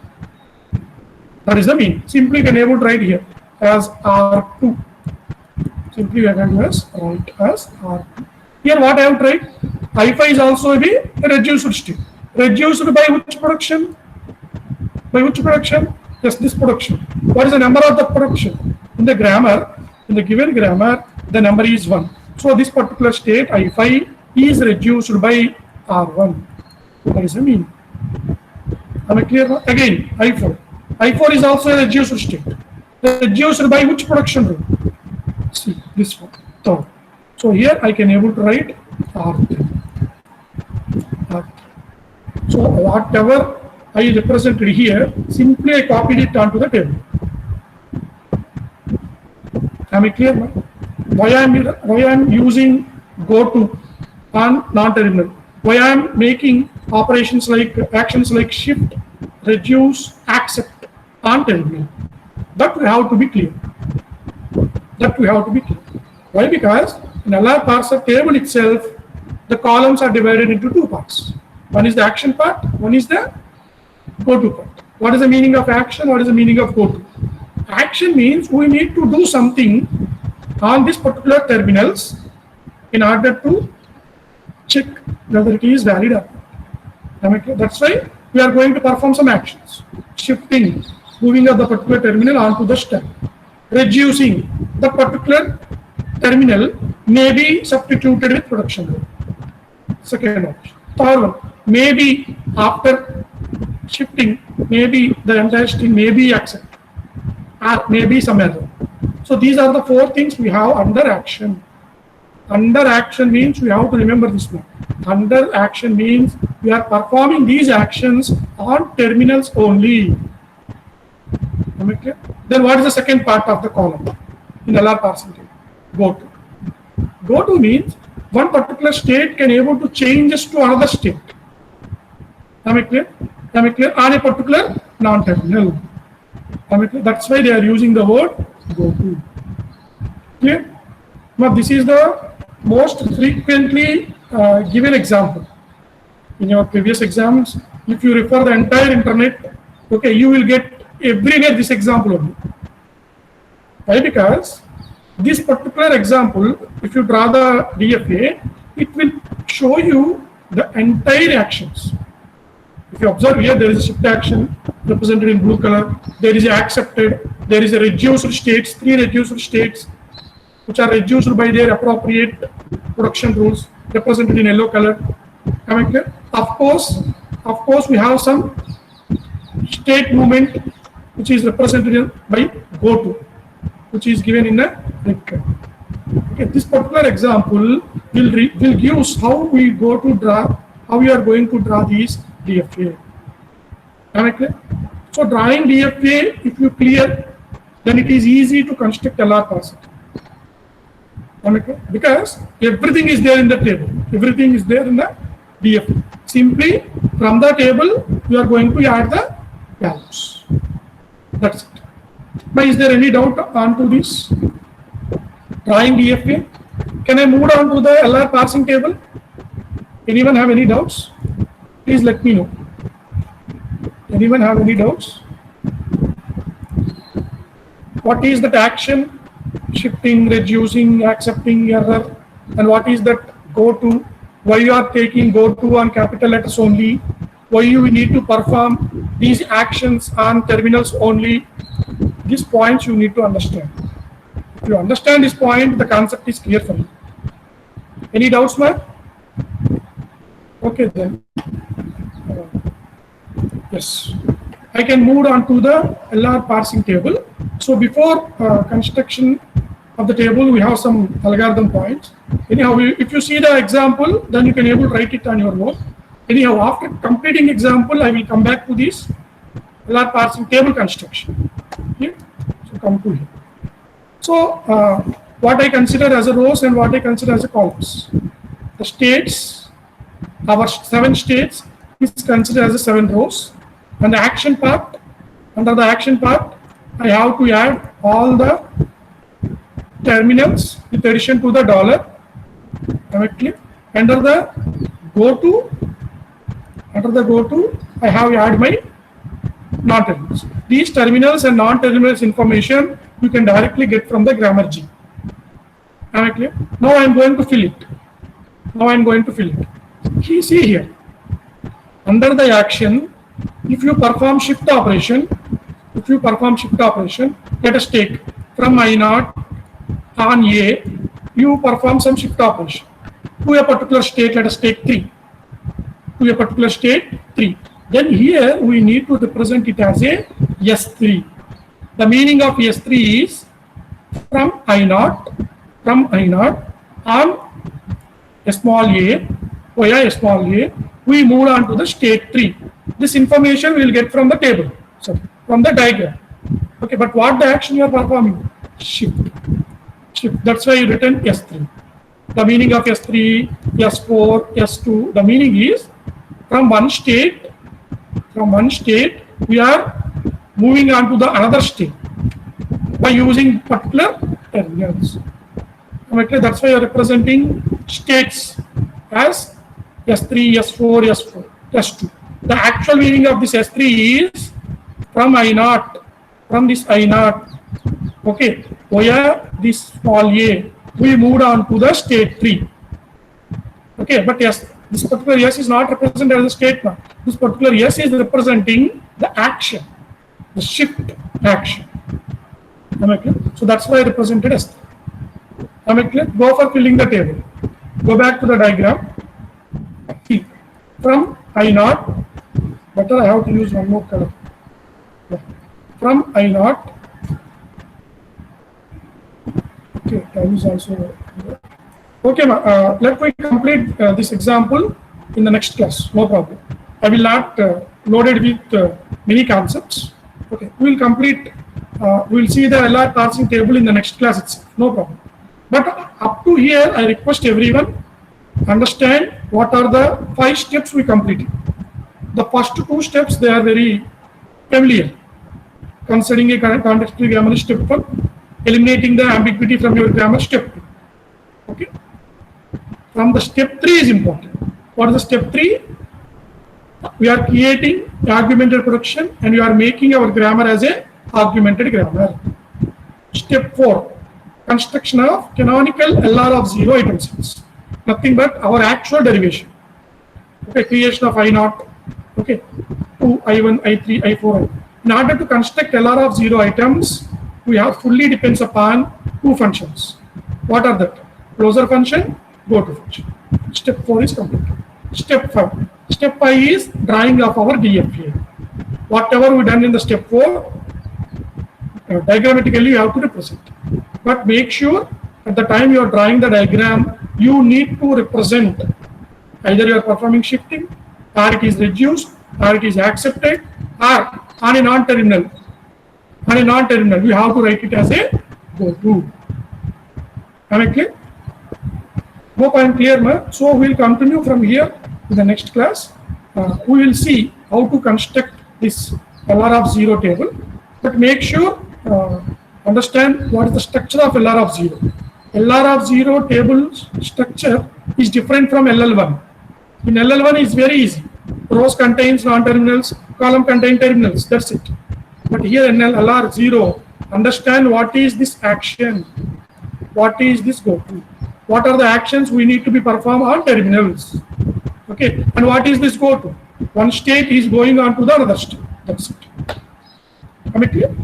That is the mean. Simply you can able to write here as R2. Simply we are going to write as R2. Here what I have to write? I5 is also be a reduced state. Reduced by which production? By which production? Yes, this production. What is the number of the production? In the grammar, in the given grammar, the number is 1. So this particular state I5 is reduced by R1. That is the mean. Am I clear now? Again, I4. I4 is also a reduced state. Reduced by which production rule? See, this one, third. So here I can able to write R3. So whatever I represented here, simply I copied it onto the table. Am I clear now? Why I am using go to on non-terminal? Why I am making operations like actions like shift, reduce, accept on terminal? That we have to be clear. Why? Because in LR parser table itself, the columns are divided into two parts. One is the action part, one is the go-to part. What is the meaning of action? What is the meaning of go-to? Action means we need to do something on this particular terminals in order to check whether it is valid or not. That's why we are going to perform some actions. Shifting, moving of the particular terminal onto the stack. Reducing the particular terminal may be substituted with production rule. Second option. Third one, maybe after shifting, maybe the entire string may be accepted, or maybe some error. So these are the four things we have under action. Under action means we have to remember this one. Under action means we are performing these actions on terminals only. Okay? Then what is the second part of the column in LR parsing? Go to. Go to means one particular state can able to change to another state. Am I clear? On a particular non-terminal. That's why they are using the word go to. Clear? Now this is the most frequently given example. In your previous exams, if you refer the entire internet, okay, you will get everywhere this example only. Why? Because this particular example, if you draw the DFA, it will show you the entire actions. If you observe here, there is a shift action represented in blue color. There is a accepted. There is a reduced states, 3 reduced states, which are reduced by their appropriate production rules, represented in yellow color. Am I clear? Of course, we have some state movement, which is represented by go to, which is given in a red color. Okay, this particular example will give us how we go to draw, how we are going to draw these DFA. Am I clear? So drawing DFA, if you clear, then it is easy to construct LR parser. Okay? Because everything is there in the table. Everything is there in the DFA. Simply from the table, you are going to add the values. That's it. But is there any doubt onto this drawing DFA? Can I move on to the LR parsing table? Anyone have any doubts? Please let me know. Anyone have any doubts? What is that action? Shifting, reducing, accepting, error, and what is that go to? Why you are taking go to on capital letters only? Why you need to perform these actions on terminals only? These points you need to understand. If you understand this point, the concept is clear for you. Any doubts, ma'am? Okay then. Yes. I can move on to the LR parsing table. So before construction of the table, we have some algorithm points. Anyhow, if you see the example, then you can able to write it on your note. Anyhow, after completing example, I will come back to this LR parsing table construction. Okay? So come to here. So what I consider as a rows and what I consider as a columns. The states, our 7 states is considered as a 7 rows. And the action part, under the action part, I have to add all the terminals with addition to the dollar. Correctly. Under the go to, I have add my non-terminals. These terminals and non-terminals information you can directly get from the grammar G. Correctly. Now I am going to fill it. See here. Under the action, if you perform shift operation, let us take from I0 on A, you perform some shift operation to a particular state, let us take 3. To a particular state 3. Then here we need to represent it as a S3. The meaning of S3 is from I0 on a small a, via a small a, we move on to the state 3. This information we will get from the table, so from the diagram. Okay, but what the action you are performing? Shift. That's why you written S3. The meaning of S3, S4, S2. The meaning is from one state we are moving on to the another state by using particular terminals. Okay, that's why you are representing states as S3, S4, S2. The actual meaning of this S3 is from this I0, okay, via this small a, we moved on to the state 3. Okay, but yes, this particular S is not represented as a state now. This particular S is representing the action, the shift action. Okay? So that's why I represented S3. Okay? Go for filling the table. Go back to the diagram. See, from I0, better I have to use one more color. From I0, okay, time is also okay. Let me complete this example in the next class. No problem. I will not load it with many concepts. Okay, we will complete. We will see the LR parsing table in the next class itself. No problem. But up to here, I request everyone understand what are the 5 steps we completed. The first 2 steps, they are very familiar. Considering a contextual grammar, step 1, eliminating the ambiguity from your grammar, step 2. Okay. From the step 3 is important. What is the step 3? We are creating argumented production and we are making our grammar as a argumented grammar. Step 4, construction of canonical LR of 0 item sets. Nothing but our actual derivation. Okay, creation of I0, okay, 2, I1, I3, I4. In order to construct LR of 0 items, we have fully depends upon 2 functions. What are that? Closure function, go to function. Step 4 is completed. Step 5. Step 5 is drawing of our DFA. Whatever we done in the step 4, diagrammatically you have to represent. But make sure at the time you are drawing the diagram, you need to represent either you are performing shifting, or it is reduced, or it is accepted, or on a non-terminal. On a non-terminal, you have to write it as a go to. Correctly? Hope I am clear, ma. So we will continue from here to the next class. We will see how to construct this LR of 0 table, but make sure understand what is the structure of LR of 0. LR of 0 table structure is different from LL1. In LL1 is very easy. Rows contains non-terminals, column contain terminals. That's it. But here in LR 0, understand what is this action, what is this go to, what are the actions we need to be performed on terminals. Okay, and what is this go to? One state is going on to the other state. That's it. Am I clear?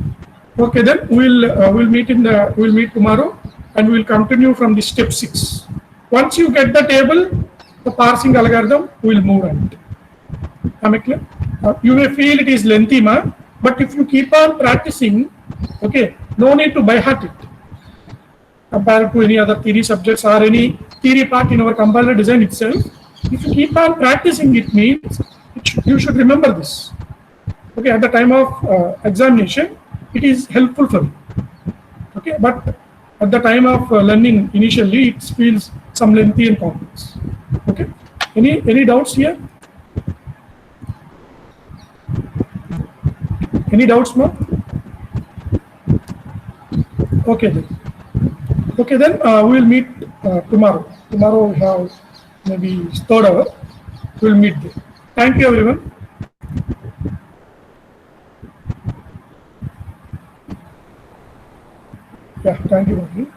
Okay, then we'll meet tomorrow, and we'll continue from the step 6. Once you get the table, the parsing algorithm will move on. Am I clear? You may feel it is lengthy, ma, but if you keep on practicing, okay, no need to by heart it. Compared to any other theory subjects or any theory part in our compiler design itself, if you keep on practicing, it means you should remember this. Okay, at the time of examination, it is helpful for you. Okay, but at the time of learning, initially, it feels some lengthy and complex. Okay, any doubts here? Any doubts, ma'am? Okay then. Okay then, we will meet tomorrow. Tomorrow we have maybe 3rd hour. We will meet there. Thank you, everyone. Yeah, thank you, Martin.